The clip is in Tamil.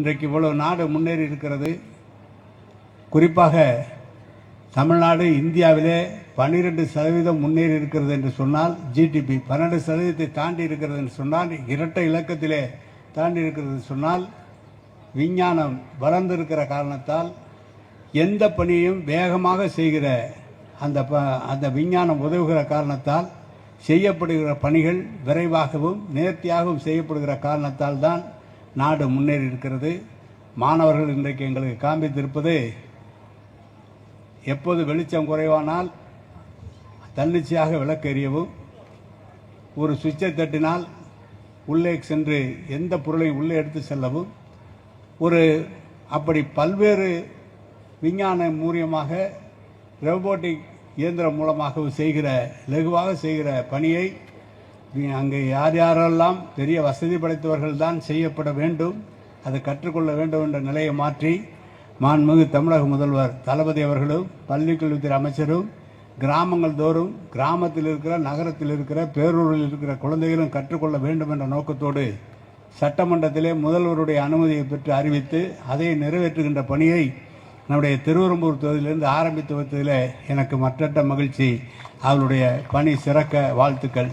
இன்றைக்கு இவ்வளவு நாடு முன்னேறி இருக்கிறது. குறிப்பாக தமிழ்நாடு இந்தியாவிலே 12% முன்னேறி இருக்கிறது என்று சொன்னால், ஜிடிபி 12% தாண்டி இருக்கிறது என்று சொன்னால், இரட்டை இலக்கத்திலே தாண்டி இருக்கிறது சொன்னால், விஞ்ஞானம் வளர்ந்திருக்கிற காரணத்தால் எந்த பணியையும் வேகமாக செய்கிற அந்த விஞ்ஞானம் உதவுகிற காரணத்தால் செய்யப்படுகிற பணிகள் விரைவாகவும் நேர்த்தியாகவும் செய்யப்படுகிற காரணத்தால் தான் நாடு முன்னேறி இருக்கிறது. மாணவர்கள் இன்றைக்கு எங்களுக்கு காண்பித்திருப்பது, எப்போது வெளிச்சம் குறைவானால் தன்னிச்சையாக விளக்கு எரியவும், ஒரு சுவிட்சை தட்டினால் உள்ளே சென்று எந்த பொருளையும் உள்ளே எடுத்து செல்லவும், அப்படி பல்வேறு விஞ்ஞான மூலியமாக ரோபோட்டிக் இயந்திரம் மூலமாக லகுவாக செய்கிற பணியை அங்கே யாரெல்லாம் பெரிய வசதி படைத்தவர்கள் தான் செய்யப்பட வேண்டும், அதை கற்றுக்கொள்ள வேண்டும் என்ற நிலையை மாற்றி மாண்புமிகு தமிழக முதல்வர் தளபதி அவர்களும் பள்ளிக்கல்வித்துறை அமைச்சரும் கிராமங்கள் தோறும் கிராமத்தில் இருக்கிற நகரத்தில் இருக்கிற பேரூரில் இருக்கிற குழந்தைகளும் கற்றுக்கொள்ள வேண்டும் என்ற நோக்கத்தோடு சட்டமன்றத்திலே முதல்வருடைய அனுமதியை பெற்று அறிவித்து அதை நிறைவேற்றுகின்ற பணியை நம்முடைய திருவெரும்பூர் தொகுதியிலிருந்து ஆரம்பித்து வைத்ததில் எனக்கு மற்றற்ற மகிழ்ச்சி. அவருடைய பணி சிறக்க வாழ்த்துக்கள்.